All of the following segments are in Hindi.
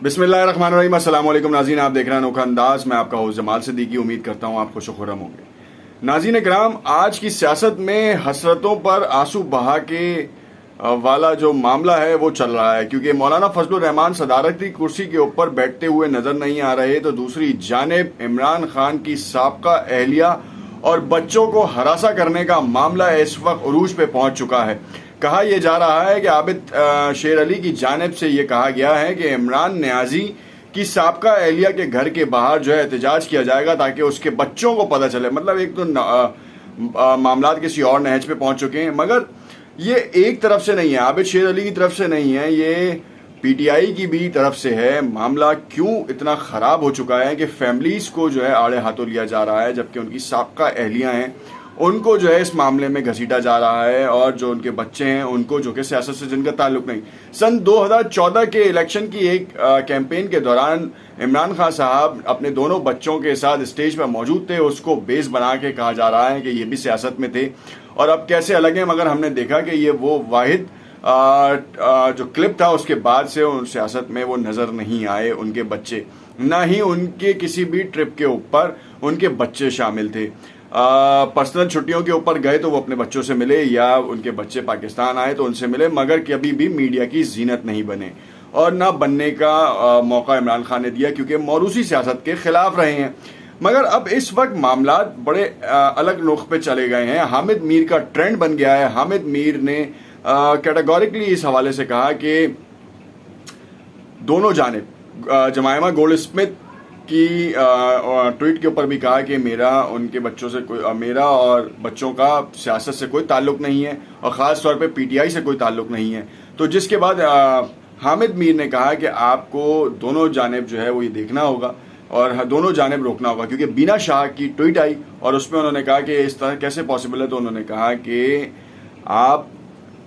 बिस्मिल्लाहिर्रहमानिर्रहीम। अस्सलाम वालेकुम नाज़रीन, आप देख रहे हैं अनोखा अंदाज। मैं आपका होस्ट जमाल सिद्दीकी। उम्मीद करता हूँ आप खुश व खुर्रम होंगे। नाज़रीन इकराम, आज की सियासत में हसरतों पर आंसू बहा के वाला जो मामला है वो चल रहा है, क्योंकि मौलाना फजलुर रहमान सदारती कुर्सी के ऊपर बैठते हुए नजर नहीं आ रहे, तो दूसरी जानिब इमरान खान की साबका अहलिया और बच्चों को हरासा करने का मामला इस वक्त उरूज पे पहुंच चुका है। कहा यह जा रहा है कि आबिद शेर अली की जानिब से यह कहा गया है कि इमरान नियाजी की साबका अहलिया के घर के बाहर जो है एहतजाज किया जाएगा ताकि उसके बच्चों को पता चले। मतलब एक तो मामला किसी और नहज पे पहुंच चुके हैं, मगर ये एक तरफ से नहीं है, आबिद शेर अली की तरफ से नहीं है, ये पीटीआई की भी तरफ से है। मामला क्यों इतना खराब हो चुका है कि फैमिलीज को जो है आड़े हाथों लिया जा रहा है, जबकि उनकी साबका अहलिया हैं उनको जो है इस मामले में घसीटा जा रहा है, और जो उनके बच्चे हैं उनको जो कि सियासत से जिनका ताल्लुक नहीं। सन 2014 के इलेक्शन की एक कैंपेन के दौरान इमरान खान साहब अपने दोनों बच्चों के साथ स्टेज पर मौजूद थे, उसको बेस बना के कहा जा रहा है कि ये भी सियासत में थे और अब कैसे अलग हैं। मगर हमने देखा कि ये वो वाहिद जो क्लिप था उसके बाद से उन सियासत में वो नजर नहीं आए उनके बच्चे, ना ही उनके किसी भी ट्रिप के ऊपर उनके बच्चे शामिल थे। पर्सनल छुट्टियों के ऊपर गए तो वो अपने बच्चों से मिले, या उनके बच्चे पाकिस्तान आए तो उनसे मिले, मगर कभी भी मीडिया की जीनत नहीं बने और ना बनने का मौका इमरान खान ने दिया, क्योंकि मौरूसी सियासत के खिलाफ रहे हैं। मगर अब इस वक्त मामला बड़े अलग रुख पे चले गए हैं। हामिद मीर का ट्रेंड बन गया है। हामिद मीर ने कैटेगोरिकली इस हवाले से कहा कि दोनों जानिब जमायमा गोल्ड स्मिथ की ट्वीट के ऊपर भी कहा कि मेरा उनके बच्चों से कोई, मेरा और बच्चों का सियासत से कोई ताल्लुक नहीं है और ख़ास तौर पे पीटीआई से कोई ताल्लुक नहीं है। तो जिसके बाद हामिद मीर ने कहा कि आपको दोनों जानिब जो है वो ये देखना होगा और दोनों जानिब रोकना होगा, क्योंकि बीना शाह की ट्वीट आई और उसमें उन्होंने कहा कि इस तरह कैसे पॉसिबल है। तो उन्होंने कहा कि आप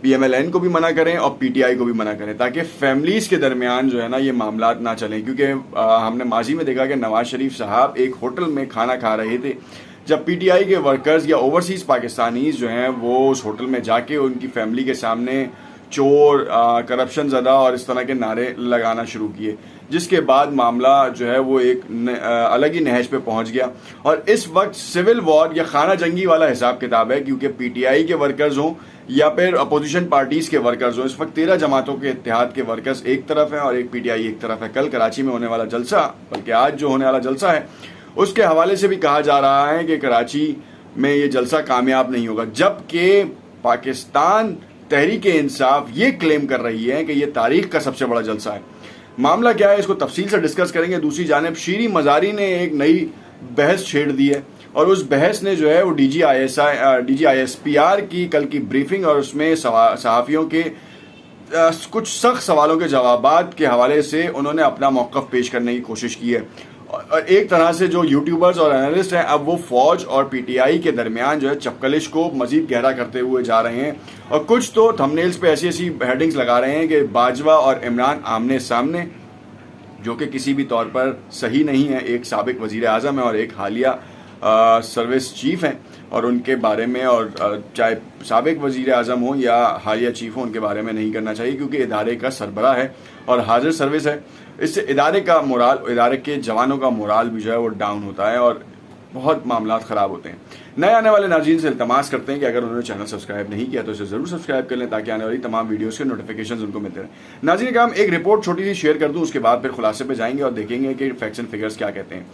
पीएमएलएन को भी मना करें और पीटीआई को भी मना करें, ताकि फैमिलीज के दरमियान जो है ना ये मामला ना चलें। क्योंकि हमने माजी में देखा कि नवाज शरीफ साहब एक होटल में खाना खा रहे थे, जब पीटीआई के वर्कर्स या ओवरसीज पाकिस्तानीज जो हैं वो उस होटल में जाके उनकी फैमिली के सामने चोर, करप्शन ज़्यादा और इस तरह के नारे लगाना शुरू किए, जिसके बाद मामला जो है वो एक अलग ही नहज पे पहुंच गया। और इस वक्त सिविल वॉर या खाना जंगी वाला हिसाब किताब है, क्योंकि पीटीआई के वर्कर्स हों या फिर अपोजिशन पार्टीज के वर्कर्स हों, इस वक्त 13 जमातों के इत्तेहाद के वर्कर्स एक तरफ हैं और एक पीटीआई एक तरफ है। कल कराची में होने वाला जलसा, बल्कि आज जो होने वाला जलसा है उसके हवाले से भी कहा जा रहा है कि कराची में ये जलसा कामयाब नहीं होगा, जबकि पाकिस्तान तहरीक इंसाफ ये क्लेम कर रही है कि ये तारीख का सबसे बड़ा जलसा है। मामला क्या है इसको तफसील से डिस्कस करेंगे। दूसरी जानिब शीरी मजारी ने एक नई बहस छेड़ दी है और उस बहस ने जो है वो DGISPR की कल की ब्रीफिंग और उसमें सहाफ़ियों के कुछ सख्त सवालों के जवाबात के हवाले से उन्होंने अपना मौक़िफ़ पेश करने की कोशिश की है। और एक तरह से जो यूट्यूबर्स और एनालिस्ट हैं अब वो फौज और पीटीआई के दरमियान जो है चपकलिश को मजीद गहरा करते हुए जा रहे हैं, और कुछ तो थंबनेल्स पे ऐसी ऐसी हेडिंग्स लगा रहे हैं कि बाजवा और इमरान आमने सामने, जो कि किसी भी तौर पर सही नहीं है। एक साबिक वजीर आज़म है और एक हालिया सर्विस चीफ हैं, और उनके बारे में, और चाहे साबिक वजीर आज़म हो या हालिया चीफ हो, उनके बारे में नहीं करना चाहिए, क्योंकि इदारे का सरबराह है और हाजिर सर्विस है। इससे इदारे का मोराल, इदारे के जवानों का मोराल भी जो है वो डाउन होता है और बहुत मामला ख़राब होते हैं। नए आने वाले नाज़रीन से इल्तमास करते हैं कि अगर उन्होंने चैनल सब्सक्राइब नहीं किया तो इसे ज़रूर सब्सक्राइब कर लें, ताकि आने वाली तमाम वीडियोज़ के नोटिफिकेशन उनको मिलते रहें। नाज़रीन काम एक रिपोर्ट छोटी सी शेयर कर दूँ, उसके बाद फिर खुलासे पे जाएंगे और देखेंगे कि फैक्ट्स एंड फिगर्स क्या कहते हैं।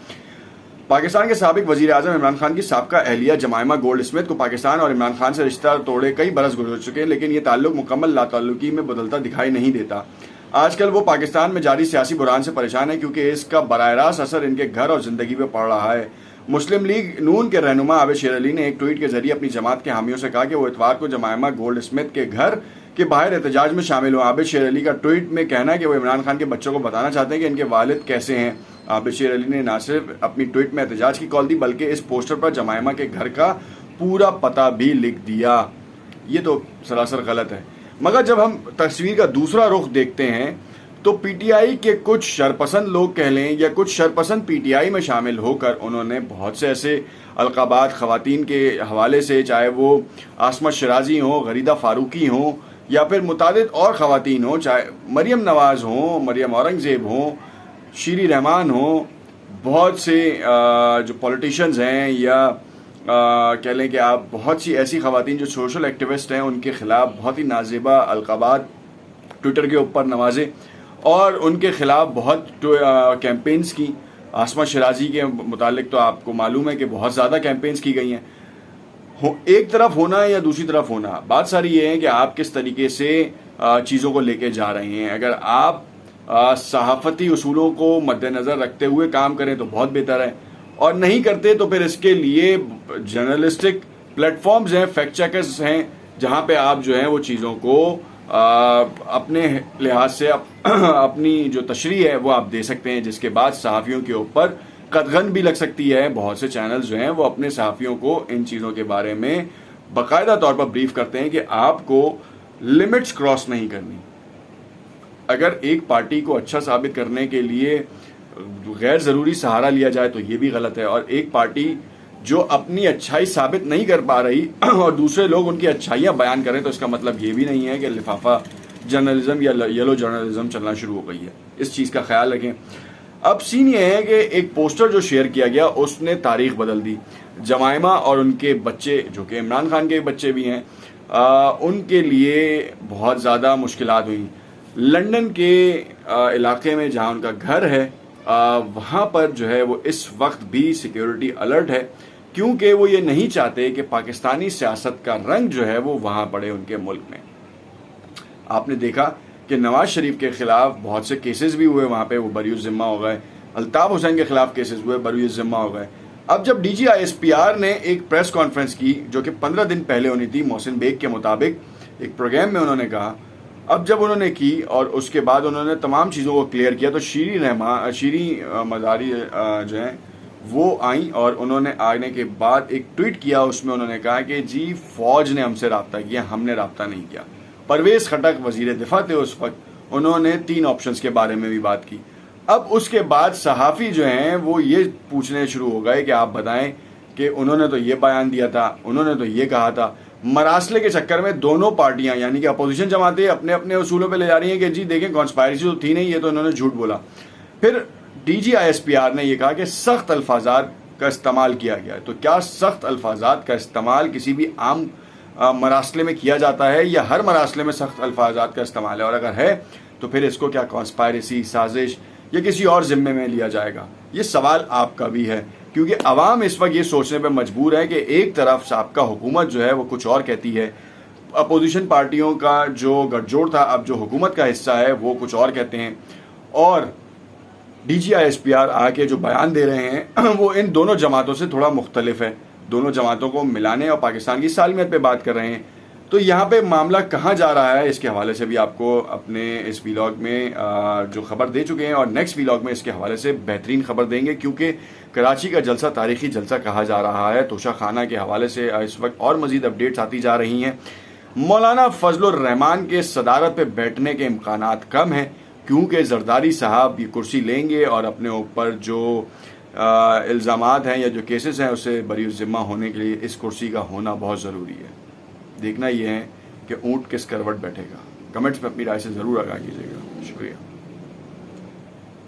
पाकिस्तान के साबिक वजीर आज़म इमरान खान की साबका अहलिया जमायमा गोल्ड स्मिथ को पाकिस्तान और इमरान खान से रिश्ता तोड़े कई बरस गुजर चुके हैं, लेकिन ये ताल्लुक मुकम्मल लाताल्लुकी में बदलता दिखाई नहीं देता। आजकल वो पाकिस्तान में जारी सियासी बुरान से परेशान है, क्योंकि इसका बराह रास्त असर इनके घर और ज़िंदगी पर पड़ रहा है। मुस्लिम लीग नून के रहनुमा आबिद शेर अली ने एक ट्वीट के जरिए अपनी जमात के हामियों से कहा कि वो इतवार को जमायमा गोल्ड स्मिथ के घर के बाहर एहतजाज में शामिल हुआ। आबिद शेर अली का ट्वीट में कहना है कि वो इमरान खान के बच्चों को बताना चाहते हैं कि इनके वालिद कैसे हैं। आबिद शेर अली ने न सिर्फ अपनी ट्वीट में एहतजाज की कॉल दी, बल्कि इस पोस्टर पर जमायमा के घर का पूरा पता भी लिख दिया। ये तो सरासर गलत है। मगर जब हम तस्वीर का दूसरा रुख देखते हैं तो पीटीआई के कुछ शरपसंद लोग कह लें या कुछ शरपसंद पीटीआई में शामिल होकर उन्होंने बहुत से ऐसे अलकाबात ख़वातीन के हवाले से, चाहे वो आसमत शराजी हो, गरीदा फारूकी हो या फिर मुतादिद और ख़वातीन हो, चाहे मरियम नवाज़ हो, मरियम औरंगज़ेब हो शीरी रहमान हो, बहुत से जो पॉलिटिशियंस हैं या कह लें कि आप बहुत सी ऐसी ख़वातीन जो सोशल एक्टिविस्ट हैं उनके ख़िलाफ़ बहुत ही नाज़ेबा अलक़ाबात ट्विटर के ऊपर नवाजे और उनके ख़िलाफ़ बहुत कैंपेन्स की। आसमा शिराजी के मुतालिक तो आपको मालूम है कि बहुत ज़्यादा कैंपेन्स की गई हैं। एक तरफ होना या दूसरी तरफ होना, बात सारी ये है कि आप किस तरीके से चीज़ों को लेके जा रहे हैं। अगर आप सहाफ़ती उसूलों को मद्देनज़र रखते हुए काम करें तो बहुत बेहतर है, और नहीं करते तो फिर इसके लिए जर्नलिस्टिक प्लेटफॉर्म्स हैं, फैक्ट चेकर्स हैं, जहां पे आप जो है वो चीज़ों को अपने लिहाज से अपनी जो तशरीह है वो आप दे सकते हैं, जिसके बाद सहाफ़ियों के ऊपर कदगन भी लग सकती है। बहुत से चैनल्स जो हैं वो अपने सहाफ़ियों को इन चीज़ों के बारे में बाकायदा तौर पर ब्रीफ करते हैं कि आपको लिमिट्स क्रॉस नहीं करनी। अगर एक पार्टी को अच्छा साबित करने के लिए गैर ज़रूरी सहारा लिया जाए तो ये भी गलत है, और एक पार्टी जो अपनी अच्छाई साबित नहीं कर पा रही और दूसरे लोग उनकी अच्छाइयाँ बयान करें तो इसका मतलब ये भी नहीं है कि लिफाफा जर्नलिज्म या येलो जर्नलिज्म चलना शुरू हो गई है। इस चीज़ का ख्याल रखें। अब सीन ये है कि एक पोस्टर जो शेयर किया गया उसने तारीख बदल दी। जमाइमा और उनके बच्चे, जो कि इमरान खान के बच्चे भी हैं, उनके लिए बहुत ज़्यादा मुश्किलात हुई। लंदन के इलाके में जहाँ उनका घर है वहाँ पर जो है वो इस वक्त भी सिक्योरिटी अलर्ट है, क्योंकि वो ये नहीं चाहते कि पाकिस्तानी सियासत का रंग जो है वो वहाँ पड़े उनके मुल्क में। आपने देखा कि नवाज शरीफ के खिलाफ बहुत से केसेस भी हुए वहाँ पे, वो बरी ज़िम्मा हो गए। अल्ताफ़ हुसैन के खिलाफ केसेस हुए, बरी ज़िम्मा हो गए। अब जब DGISPR ने एक प्रेस कॉन्फ्रेंस की जो कि 15 दिन पहले होनी थी, मोहसिन बेग के मुताबिक एक प्रोग्राम में उन्होंने कहा, अब जब उन्होंने की और उसके बाद उन्होंने तमाम चीज़ों को क्लियर किया तो शीरी मज़ारी जो हैं वो आई और उन्होंने आने के बाद एक ट्वीट किया। उसमें उन्होंने कहा कि जी फ़ौज ने हमसे रब्ता किया, हमने रब्ता नहीं किया। परवेज़ खटक वज़ीर दिफा थे उस वक्त, उन्होंने 3 ऑप्शंस के बारे में भी बात की। अब उसके बाद सहाफ़ी जो हैं वो ये पूछने शुरू हो गए कि आप बताएं कि उन्होंने तो ये बयान दिया था, उन्होंने तो ये कहा था। मरासले के चक्कर में दोनों पार्टियां यानी कि अपोजिशन जमातें अपने अपने उसूलों पे ले जा रही हैं कि जी देखें कॉन्स्पायरेसी तो थी नहीं, ये तो इन्होंने झूठ बोला। फिर DGISPR ने यह कहा कि सख्त अल्फाजात का इस्तेमाल किया गया है। तो क्या सख्त अल्फाजात का इस्तेमाल किसी भी आम मरासले में किया जाता है या हर मरासले में सख्त अल्फाजात का इस्तेमाल है, और अगर है तो फिर इसको क्या कॉन्स्पायरेसी, साजिश या किसी और जिम्मे में लिया जाएगा? ये सवाल आपका भी है, क्योंकि अवाम इस वक्त ये सोचने पर मजबूर है कि एक तरफ साबका हुकूमत जो है वो कुछ और कहती है, अपोजिशन पार्टियों का जो गठजोड़ था अब जो हुकूमत का हिस्सा है वो कुछ और कहते हैं, और DGISPR आके जो बयान दे रहे हैं वो इन दोनों जमातों से थोड़ा मुख्तलिफ है। दोनों जमातों को मिलाने और पाकिस्तान की सालमियत पे बात कर रहे हैं। तो यहाँ पे मामला कहाँ जा रहा है इसके हवाले से भी आपको अपने इस व्लॉग में जो खबर दे चुके हैं, और नेक्स्ट व्लॉग में इसके हवाले से बेहतरीन खबर देंगे, क्योंकि कराची का जलसा तारीखी जलसा कहा जा रहा है। तोशा खाना के हवाले से इस वक्त और मजीद अपडेट्स आती जा रही हैं। मौलाना फजलुर रहमान के सदारत पे बैठने के इम्कानात कम हैं, क्योंकि जरदारी साहब ये कुर्सी लेंगे और अपने ऊपर जो इल्ज़ामात हैं या जो केसेस हैं उससे बरी ज़िम्मा होने के लिए इस कुर्सी का होना बहुत ज़रूरी है। देखना यह है कि ऊँट किस करवट बैठेगा। कमेंट्स में अपनी राय से ज़रूर आगाह कीजिएगा। शुक्रिया।